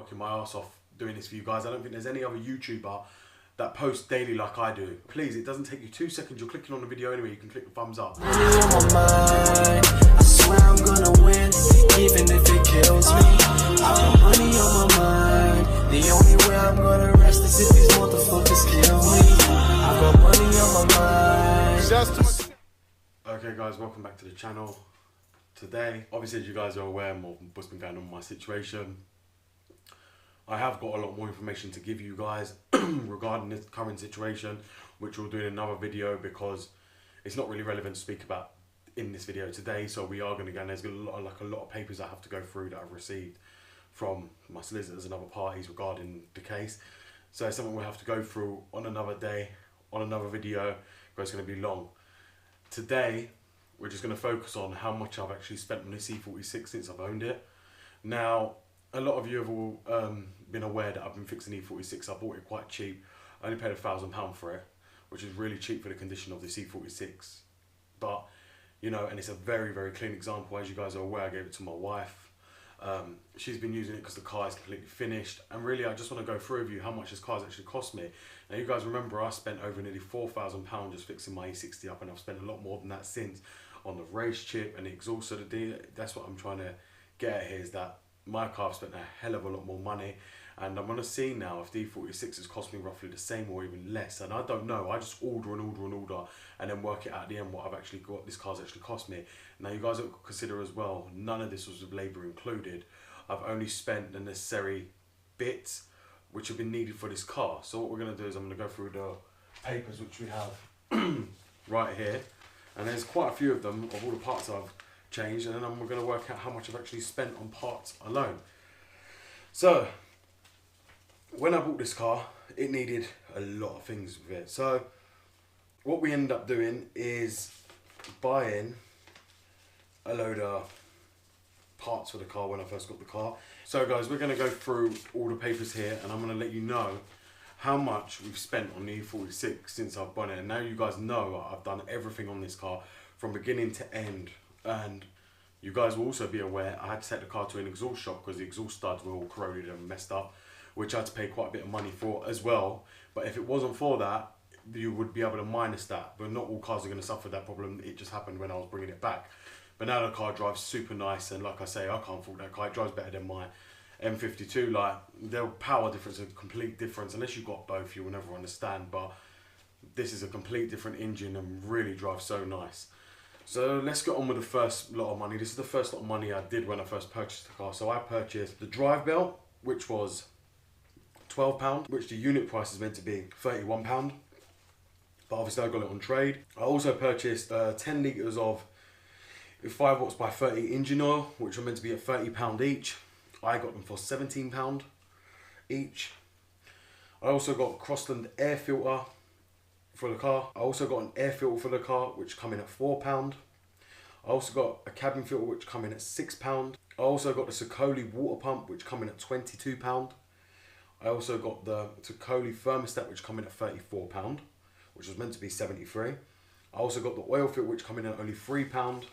working my ass off doing this for you guys. I don't think there's any other YouTuber that posts daily like I do. Please, it doesn't take you 2 seconds. You're clicking on the video anyway. You can click the thumbs up. Money on my mind. I swear I'm gonna win, even if it kills me. I got money on my mind. The only way I'm gonna rest is if these motherfuckers kill me. I got money on my mind. Okay guys, welcome back to the channel. Today, obviously as you guys are aware of what's been going on with my situation, I have got a lot more information to give you guys regarding this current situation, which we'll do in another video because it's not really relevant to speak about in this video today. So we are going to go, and there's a lot of papers I have to go through that I've received from my solicitors and other parties regarding the case. So it's something we'll have to go through on another day, on another video, but it's going to be long. Today, we're just going to focus on how much I've actually spent on this E46 since I've owned it. Now, a lot of you have all been aware that I've been fixing E46. I bought it quite cheap. I only paid £1,000 for it, which is really cheap for the condition of this E46. But, you know, and it's a very, very clean example. As you guys are aware, I gave it to my wife. She's been using it because the car is completely finished. And really, I just want to go through with you how much this car's actually cost me. Now, you guys remember I spent over nearly £4,000 just fixing my E60 up, and I've spent a lot more than that since on the race chip and the exhaust. So that's what I'm trying to get at here, is that my car I've spent a hell of a lot more money, and I'm going to see now if the E46 has cost me roughly the same or even less. And I don't know, I just order and then work it out at the end what I've actually got, this car's actually cost me. Now you guys have to consider as well, none of this was with labour included. I've only spent the necessary bits which have been needed for this car. So what we're going to do is I'm going to go through the papers which we have right here, and there's quite a few of them of all the parts I've changed, and then we're going to work out how much I've actually spent on parts alone. So when I bought this car, it needed a lot of things with it. So what we ended up doing is buying a load of parts for the car when I first got the car. So guys, we're going to go through all the papers here, and I'm going to let you know how much we've spent on the E46 since I've bought it. And now you guys know I've done everything on this car from beginning to end. And you guys will also be aware I had to take the car to an exhaust shop because the exhaust studs were all corroded and messed up, which I had to pay quite a bit of money for as well. But if it wasn't for that, you would be able to minus that. But not all cars are going to suffer that problem. It just happened when I was bringing it back. But now the car drives super nice, and like I say, I can't fault that car. It drives better than my M52. Like, the power difference is a complete difference. Unless you've got both, you will never understand. But this is a complete different engine and really drives so nice. So let's get on with the first lot of money. This is the first lot of money I did when I first purchased the car. So I purchased the drive belt, which was £12, which the unit price is meant to be £31. But obviously I got it on trade. I also purchased 10 litres of 5 watts by 30 engine oil, which are meant to be at £30 each. I got them for £17 each. I also got Crossland air filter for the car. I also got an air filter for the car, which come in at £4. I also got a cabin filter, which come in at £6. I also got the Sicoli water pump, which come in at £22. I also got the Sicoli thermostat, which come in at £34, which was meant to be £73. I also got the oil filter, which come in at only £3.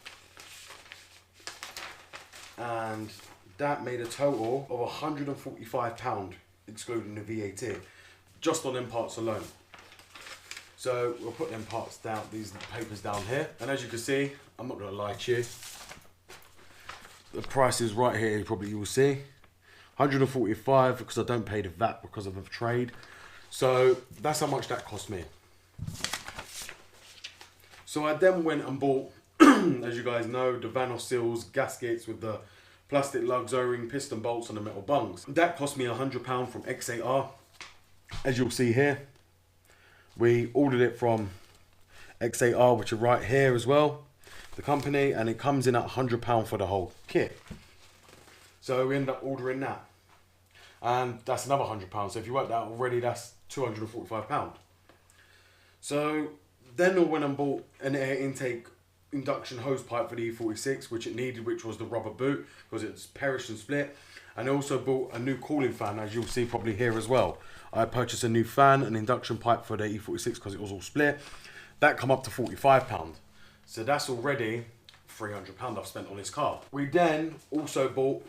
And that made a total of £145, excluding the VAT, just on them parts alone. So we'll put them parts down, these papers down here. And as you can see, I'm not gonna lie to you, the price is right here, probably you will see. 145 because I don't pay the VAT because of a trade. So that's how much that cost me. So I then went and bought, as you guys know, the Vanos seals, gaskets with the plastic lugs, O-ring, piston bolts and the metal bungs. That cost me £100 from X8R, as you'll see here. We ordered it from X8R, which are right here as well, the company, and it comes in at £100 for the whole kit. So we end up ordering that, and that's another £100. So if you work that out already, that's £245. So then I went and bought an air intake induction hose pipe for the E46, which it needed, which was the rubber boot because it's perished and split. And I also bought a new cooling fan, as you'll see probably here as well. I purchased a new fan, an induction pipe for the E46 because it was all split. That come up to £45. So that's already £300 I've spent on this car. We then also bought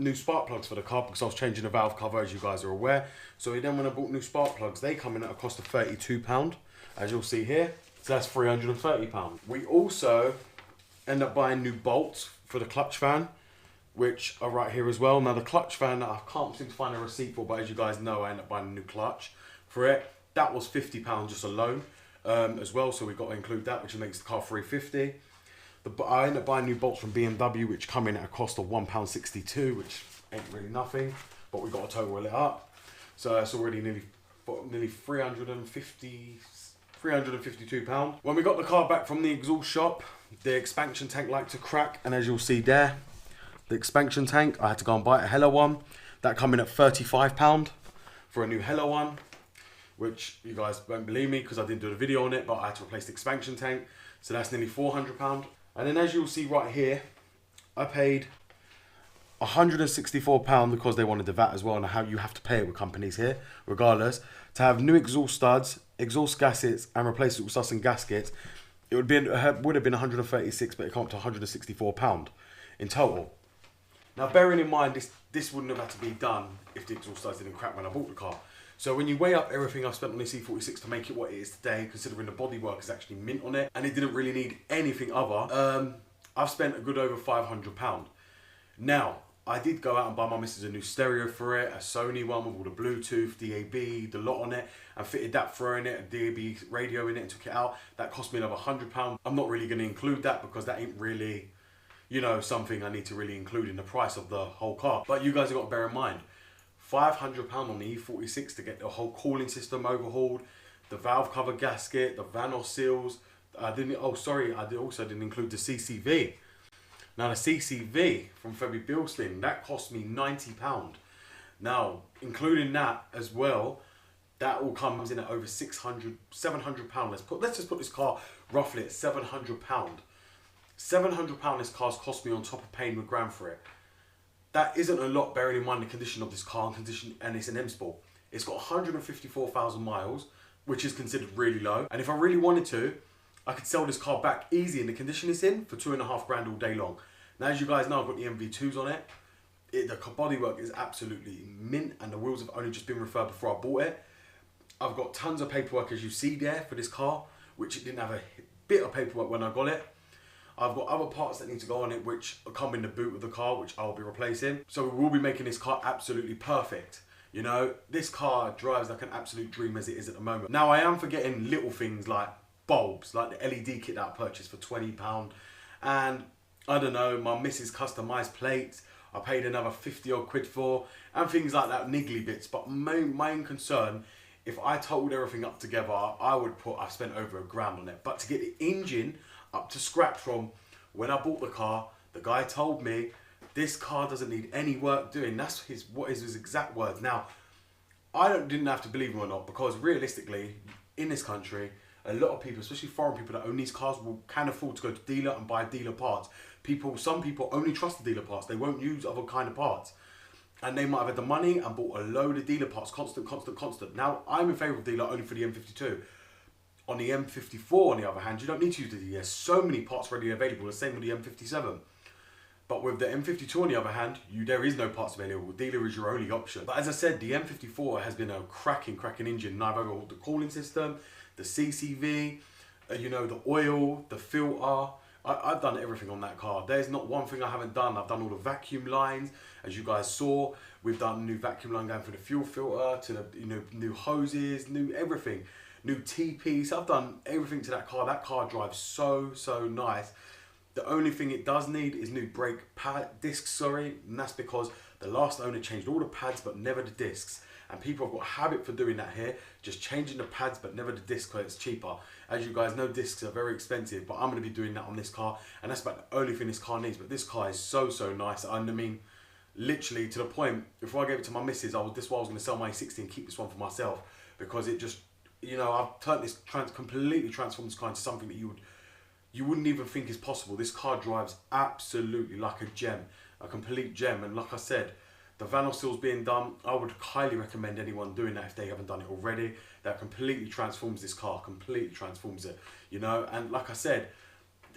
new spark plugs for the car because I was changing the valve cover, as you guys are aware. So then when I bought new spark plugs, they come in at a cost of £32, as you'll see here. So that's £330. We also end up buying new bolts for the clutch fan, which are right here as well. Now the clutch fan, I can't seem to find a receipt for, but as you guys know, I ended up buying a new clutch for it. That was £50 just alone as well, so we got to include that, which makes the car $350. I ended up buying new bolts from Bmw, which come in at a cost of £1.62, which ain't really nothing, but we got to total it up. So it's already nearly £352. When we got the car back from the exhaust shop, the expansion tank liked to crack, and as you'll see there, the expansion tank, I had to go and buy a Hella one. That come in at £35 for a new Hella one, which you guys won't believe me because I didn't do a video on it, but I had to replace the expansion tank. So that's nearly £400. And then as you'll see right here, I paid £164 because they wanted the VAT as well, and how you have to pay it with companies here, regardless, to have new exhaust studs, exhaust gaskets, and replace it with studs and gaskets. It would have been 136, but it came up to £164 in total. Now, bearing in mind, this wouldn't have had to be done if the exhaust studs didn't crack when I bought the car. So when you weigh up everything I've spent on this E46 to make it what it is today, considering the bodywork is actually mint on it, and it didn't really need anything other, I've spent a good over £500. Now, I did go out and buy my missus a new stereo for it, a Sony one with all the Bluetooth, DAB, the lot on it, and fitted that for in it, a DAB radio in it, and took it out. That cost me another £100. I'm not really going to include that because that ain't really, you know, something I need to really include in the price of the whole car. But you guys have got to bear in mind, £500 on the E46 to get the whole cooling system overhauled, the valve cover gasket, the Vanos seals. I also didn't include the CCV. Now the CCV from Febby Bilston, that cost me £90. Now, including that as well, that all comes in at over £700. Let's just put this car roughly at £700. £700 this car's cost me on top of paying £1,000 for it. That isn't a lot, bearing in mind the condition of this car and it's an M Sport. It's got 154,000 miles, which is considered really low. And if I really wanted to, I could sell this car back easy in the condition it's in for £2,500 all day long. Now, as you guys know, I've got the MV2s on it. The bodywork is absolutely mint, and the wheels have only just been refurbed before I bought it. I've got tons of paperwork, as you see there, for this car, which it didn't have a bit of paperwork when I got it. I've got other parts that need to go on it which come in the boot of the car, which I'll be replacing. So we will be making this car absolutely perfect. You know, this car drives like an absolute dream as it is at the moment. Now, I am forgetting little things like bulbs, like the LED kit that I purchased for £20. And I don't know, my missus customized plates, I paid another 50 odd quid for, and things like that, niggly bits. But my main concern, if I totaled everything up together, I spent over £1,000 on it. But to get the engine up to scratch from when I bought the car, the guy told me this car doesn't need any work doing. That's his exact words. Now, didn't have to believe him or not, because realistically, in this country, a lot of people, especially foreign people that own these cars, can afford to go to dealer and buy dealer parts. Some people only trust the dealer parts. They won't use other kind of parts. And they might have had the money and bought a load of dealer parts, constant. Now, I'm in favour of dealer only for the M52. On the M54, on the other hand, you don't need to use the dealer. There's so many parts readily available, the same with the M57. But with the M52, on the other hand, there is no parts available. Dealer is your only option. But as I said, the M54 has been a cracking engine. Now I've overhauled the cooling system, the CCV, the oil, the filter. I've done everything on that car. There's not one thing I haven't done. I've done all the vacuum lines, as you guys saw. We've done a new vacuum line going for the fuel filter, to the new hoses, new everything. New T-piece. I've done everything to that car. That car drives so nice. The only thing it does need is new brake discs, and that's because the last owner changed all the pads but never the discs. And people have got a habit for doing that here, just changing the pads but never the discs because it's cheaper. As you guys know, discs are very expensive, but I'm going to be doing that on this car, and that's about the only thing this car needs. But this car is so nice. I mean, literally to the point, before I gave it to my missus, this is why I was going to sell my E60 and keep this one for myself, because it just, I've turned this, completely transformed this car into something that you wouldn't even think is possible. This car drives absolutely like a gem, a complete gem. And like I said, the Vanos seals being done, I would highly recommend anyone doing that if they haven't done it already. That completely transforms this car, completely transforms it, And like I said,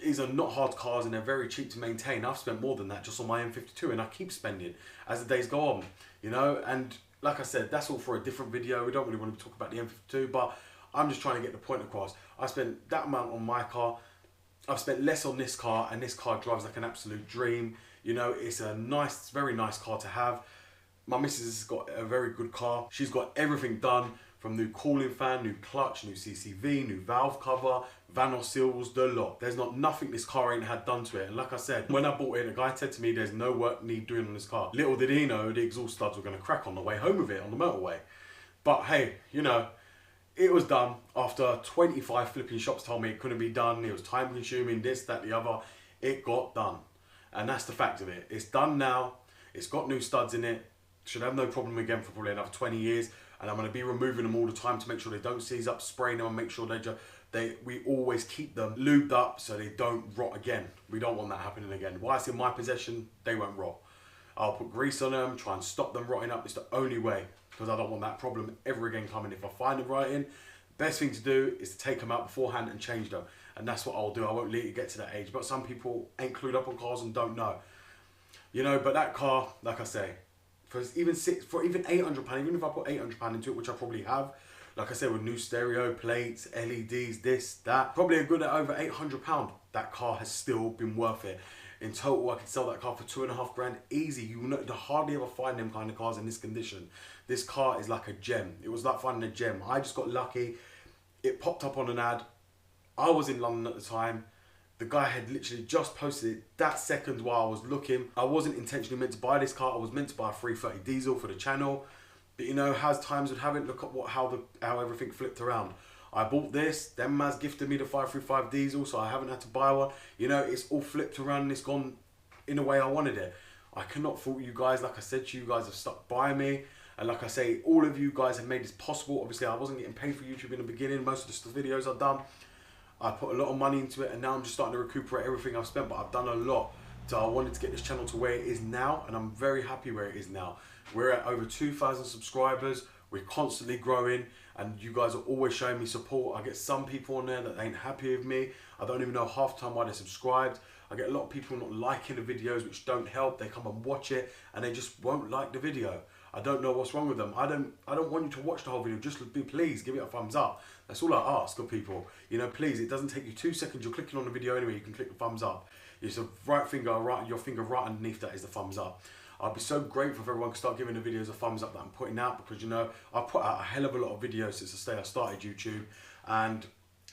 These are not hard cars and they're very cheap to maintain. I've spent more than that just on my M52 and I keep spending as the days go on, you know. And like I said, that's all for a different video. We don't really want to talk about the M52, but I'm just trying to get the point across. I spent that amount on my car. I've spent less on this car, and this car drives like an absolute dream. You know, it's a nice, very nice car to have. My missus has got a very good car. She's got everything done, from new cooling fan, new clutch, new CCV, new valve cover, Vanos seals, the lot. There's nothing this car ain't had done to it. And like I said, when I bought it, a guy said to me, there's no work need doing on this car. Little did he know the exhaust studs were gonna crack on the way home with it on the motorway. But hey, you know, it was done after 25 flipping shops told me it couldn't be done. It was time consuming, this, that, the other. It got done. And that's the fact of it. It's done now. It's got new studs in it. Should have no problem again for probably another 20 years. And I'm going to be removing them all the time to make sure they don't seize up, spraying them, and make sure we always keep them lubed up so they don't rot again. We don't want that happening again. While it's in my possession, they won't rot. I'll put grease on them, try and stop them rotting up. It's the only way, because I don't want that problem ever again coming. If I find them rotting, best thing to do is to take them out beforehand and change them. And that's what I'll do. I won't let it get to that age. But some people ain't clued up on cars and don't know. You know, but that car, like I say, for even £800, even if I put £800 into it, which I probably have, like I said, with new stereo, plates, LEDs, this, that, probably a good at over £800. That car has still been worth it. In total, I could sell that car for £2.5 grand easy. You will hardly ever find them kind of cars in this condition. This car is like a gem. It was like finding a gem. I just got lucky. It popped up on an ad. I was in London at the time. The guy had literally just posted it that second while I was looking. I wasn't intentionally meant to buy this car. I was meant to buy a 330 diesel for the channel. But you know, as times would have it, look at how everything flipped around. I bought this, then Maz gifted me the 535 diesel, so I haven't had to buy one. You know, it's all flipped around and it's gone in the way I wanted it. I cannot fault you guys. Like I said to you, guys have stuck by me. And like I say, all of you guys have made this possible. Obviously, I wasn't getting paid for YouTube in the beginning. Most of the videos I've done, I put a lot of money into it, and now I'm just starting to recuperate everything I've spent, but I've done a lot. So I wanted to get this channel to where it is now, and I'm very happy where it is now. We're at over 2,000 subscribers. We're constantly growing, and you guys are always showing me support. I get some people on there that ain't happy with me. I don't even know half the time why they're subscribed. I get a lot of people not liking the videos, which don't help. They come and watch it, and they just won't like the video. I don't know what's wrong with them. I don't want you to watch the whole video. Just please give it a thumbs up. That's all I ask of people. You know, please, it doesn't take you 2 seconds. You're clicking on the video anyway. You can click the thumbs up. It's the your finger right underneath that is the thumbs up. I'd be so grateful if everyone could start giving the videos a thumbs up that I'm putting out, because you know, I put out a hell of a lot of videos since the day I started YouTube, and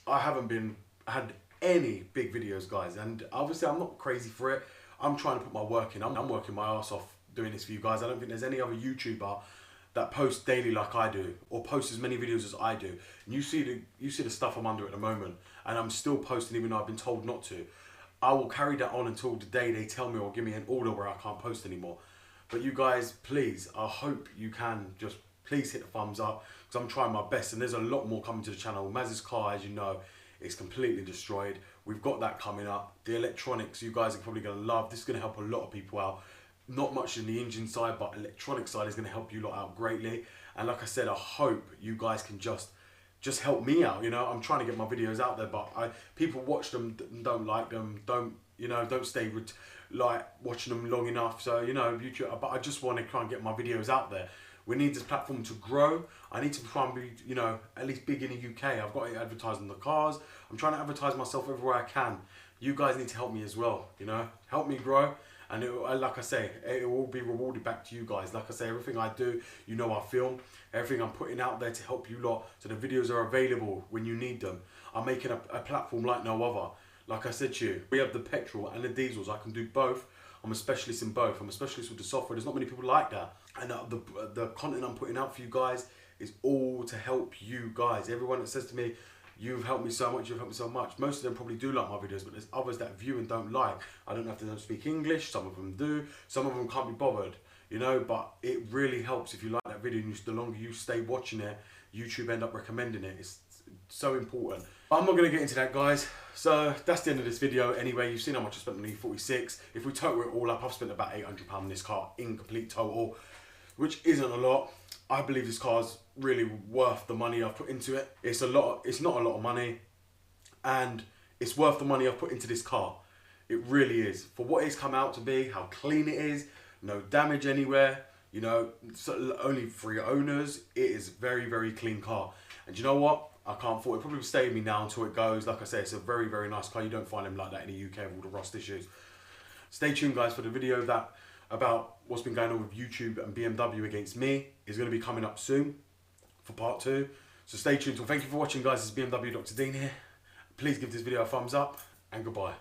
I haven't had any big videos, guys. And obviously I'm not crazy for it. I'm trying to put my work in. I'm working my ass off doing this for you guys. I don't think there's any other YouTuber that posts daily like I do, or posts as many videos as I do. And you see the stuff I'm under at the moment, and I'm still posting even though I've been told not to. I will carry that on until the day they tell me or give me an order where I can't post anymore. But you guys, please, I hope you can just please hit the thumbs up, because I'm trying my best, and there's a lot more coming to the channel. Maz's car, as you know, is completely destroyed. We've got that coming up. The electronics, you guys are probably going to love. This is going to help a lot of people out. Not much in the engine side, but electronic side is going to help you lot out greatly. And like I said, I hope you guys can just help me out. You know, I'm trying to get my videos out there, but people watch them and don't like them, don't stay like watching them long enough. So you know, YouTube. But I just want to try and get my videos out there. We need this platform to grow. I need to try and be, you know, at least big in the UK. I've got to advertise on the cars. I'm trying to advertise myself everywhere I can. You guys need to help me as well. You know, help me grow. And like I say, it will be rewarded back to you guys. Like I say, everything I do, you know, I film. Everything I'm putting out there to help you lot, so the videos are available when you need them. I'm making a platform like no other. Like I said to you, we have the petrol and the diesels. I can do both. I'm a specialist in both. I'm a specialist with the software. There's not many people like that. And the content I'm putting out for you guys is all to help you guys. Everyone that says to me, you've helped me so much, you've helped me so much. Most of them probably do like my videos, but there's others that view and don't like. I don't know if they don't speak English, some of them do, some of them can't be bothered, you know, but it really helps if you like that video, and the longer you stay watching it, YouTube end up recommending it. It's so important. But I'm not going to get into that, guys. So that's the end of this video anyway. You've seen how much I spent on the E46. If we total it all up, I've spent about £800 on this car in complete total, which isn't a lot. I believe this car's really worth the money I've put into it. It's not a lot of money, and it's worth the money I've put into this car. It really is. For what it's come out to be, how clean it is, no damage anywhere, you know, only 3 owners. It is very, very clean car. And you know what? I can't fault it. Probably stay with me now until it goes. Like I say, it's a very, very nice car. You don't find them like that in the UK with all the rust issues. Stay tuned, guys, for the video about what's been going on with YouTube and BMW against me is going to be coming up soon for part 2. So stay tuned. So thank you for watching, guys. This is BMW Dr. Dean here. Please give this video a thumbs up and goodbye.